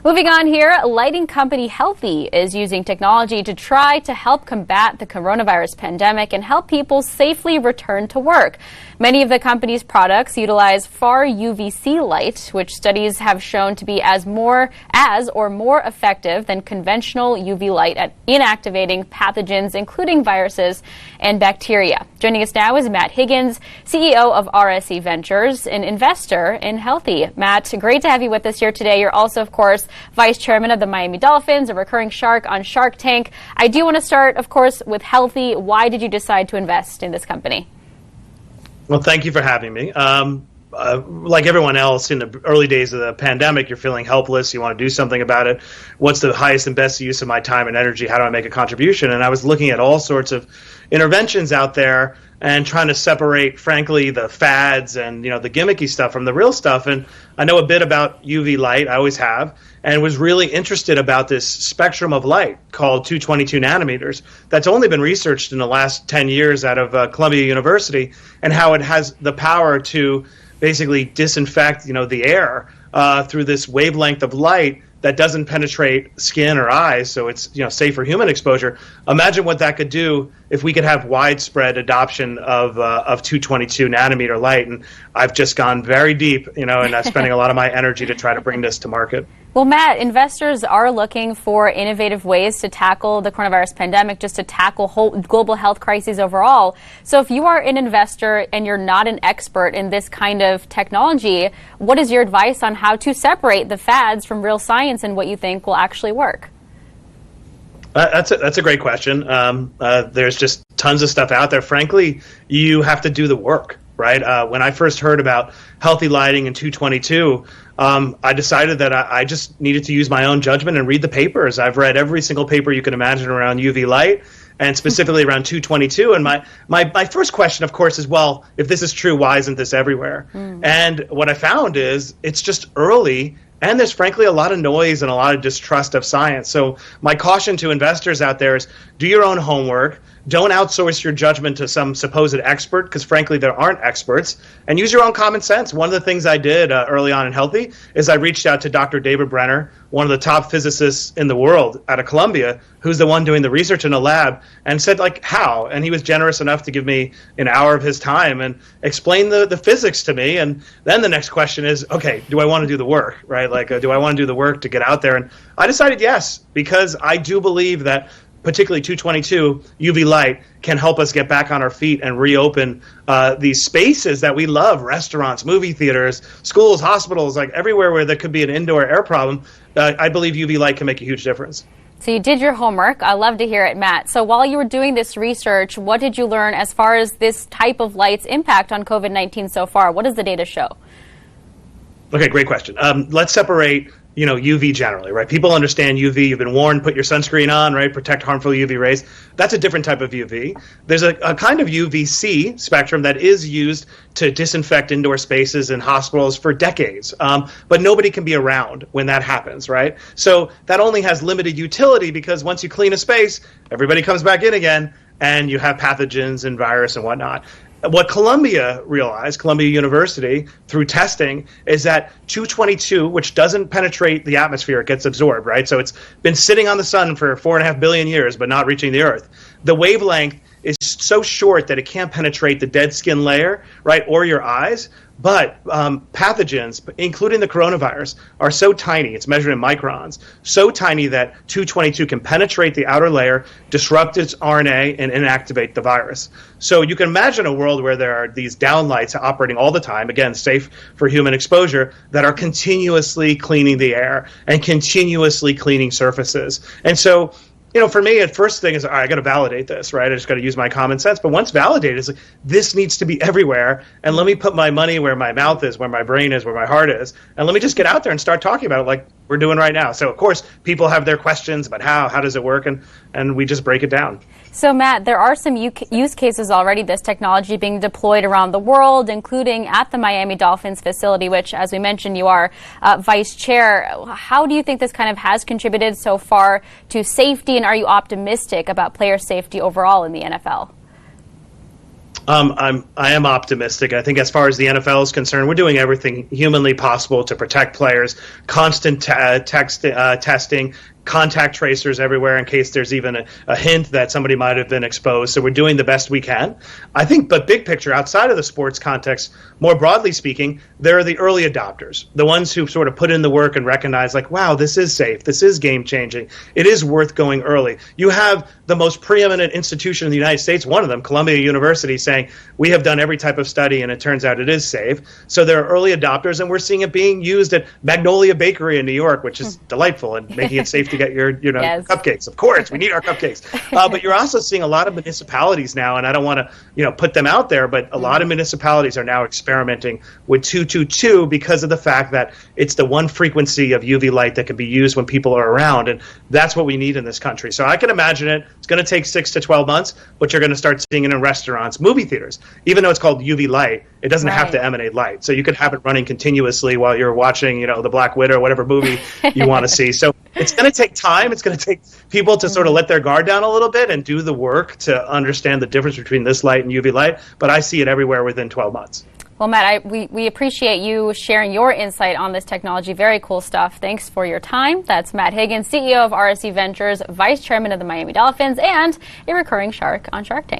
Moving on here, lighting company Healthe is using technology to try to help combat the coronavirus pandemic and help people safely return to work. Many of the company's products utilize Far-UVC light, which studies have shown to be as more effective than conventional UV light at inactivating pathogens, including viruses and bacteria. Joining us now is Matt Higgins, CEO of RSE Ventures, an investor in Healthe. Matt, great to have you with us here today. You're also, of course, Vice Chairman of the Miami Dolphins, a recurring shark on Shark Tank. I do want to start, of course, with Healthe. Why did you decide to invest in this company? Well, thank you for having me. Like everyone else in the early days of the pandemic, you're feeling helpless. You want to do something about it. What's the highest and best use of my time and energy? How do I make a contribution? And I was looking at all sorts of interventions out there and trying to separate, frankly, the fads and the gimmicky stuff from the real stuff. And I know a bit about UV light. I always have, and was really interested about this spectrum of light called 222 nanometers. That's only been researched in the last 10 years out of Columbia University, and how it has the power to basically disinfect, the air through this wavelength of light that doesn't penetrate skin or eyes, so it's safe for human exposure. Imagine what that could do if we could have widespread adoption of 222 nanometer light. And I've just gone very deep, and I'm spending a lot of my energy to try to bring this to market. Well, Matt, investors are looking for innovative ways to tackle the coronavirus pandemic, just to tackle global health crises overall. So if you are an investor and you're not an expert in this kind of technology, what is your advice on how to separate the fads from real science and what you think will actually work? That's a great question. There's just tons of stuff out there. Frankly, you have to do the work, right? When I first heard about healthy lighting in 222, I decided that I just needed to use my own judgment and read the papers. I've read every single paper you can imagine around UV light, and specifically around 222. And my first question, of course, is, well, if this is true, why isn't this everywhere? And what I found is it's just early, and there's frankly a lot of noise and a lot of distrust of science. So my caution to investors out there is do your own homework. Don't outsource your judgment to some supposed expert, because frankly there aren't experts, and use your own common sense. One of the things I did early on in Healthe is I reached out to Dr. David Brenner, one of the top physicists in the world out of Columbia, who's the one doing the research in the lab, and said, how? And he was generous enough to give me an hour of his time and explain the physics to me. And then the next question is, okay, do I want to do the work, right? Do I want to do the work to get out there? And I decided yes, because I do believe that particularly 222 UV light can help us get back on our feet and reopen these spaces that we love: restaurants, movie theaters, schools, hospitals, everywhere where there could be an indoor air problem. I believe UV light can make a huge difference. So you did your homework. I love to hear it, Matt. So while you were doing this research, what did you learn as far as this type of light's impact on COVID-19 so far? What does the data show? Okay, great question. Let's separate UV generally, right? People understand UV. You've been warned, put your sunscreen on, right? Protect harmful UV rays. That's a different type of UV. There's a kind of UVC spectrum that is used to disinfect indoor spaces in hospitals for decades. But nobody can be around when that happens, right? So that only has limited utility, because once you clean a space, everybody comes back in again, and you have pathogens and virus and whatnot. What Columbia University, through testing, is that 222, which doesn't penetrate the atmosphere, it gets absorbed, right? So it's been sitting on the sun for 4.5 billion years, but not reaching the Earth. The wavelength is so short that it can't penetrate the dead skin layer, right, or your eyes. But pathogens, including the coronavirus, are so tiny, it's measured in microns, so tiny that 222 can penetrate the outer layer, disrupt its RNA, and inactivate the virus. So you can imagine a world where there are these downlights operating all the time, again, safe for human exposure, that are continuously cleaning the air and continuously cleaning surfaces. And so, for me, at first thing is, all right, I got to validate this, right? I just got to use my common sense. But once validated, it's this needs to be everywhere. And let me put my money where my mouth is, where my brain is, where my heart is. And let me just get out there and start talking about it like we're doing right now. So, of course, people have their questions about how does it work? And we just break it down. So, Matt, there are some use cases already, this technology being deployed around the world, including at the Miami Dolphins facility, which, as we mentioned, you are vice chair. How do you think this kind of has contributed so far to safety, and are you optimistic about player safety overall in the NFL? I am optimistic. I think as far as the NFL is concerned, we're doing everything humanly possible to protect players, constant testing, contact tracers everywhere in case there's even a hint that somebody might have been exposed. So we're doing the best we can. I think, but big picture, outside of the sports context, more broadly speaking, there are the early adopters, the ones who sort of put in the work and recognize like, wow, this is safe. This is game changing. It is worth going early. You have the most preeminent institution in the United States, one of them, Columbia University, saying we have done every type of study and it turns out it is safe. So there are early adopters, and we're seeing it being used at Magnolia Bakery in New York, which is delightful and making it safe to get your Yes. cupcakes. Of course, we need our cupcakes. But you're also seeing a lot of municipalities now, and I don't want to put them out there, but a lot of municipalities are now experimenting with 222 because of the fact that it's the one frequency of UV light that can be used when people are around, and that's what we need in this country. So I can imagine it. It's going to take 6 to 12 months, but you're going to start seeing it in restaurants, movie theaters. Even though it's called UV light, it doesn't have to emanate light. So you could have it running continuously while you're watching, the Black Widow or whatever movie you want to see. So it's going to take time. It's going to take people to sort of let their guard down a little bit and do the work to understand the difference between this light and UV light. But I see it everywhere within 12 months. Well, Matt, we appreciate you sharing your insight on this technology. Very cool stuff. Thanks for your time. That's Matt Higgins, CEO of RSE Ventures, Vice Chairman of the Miami Dolphins, and a recurring shark on Shark Tank.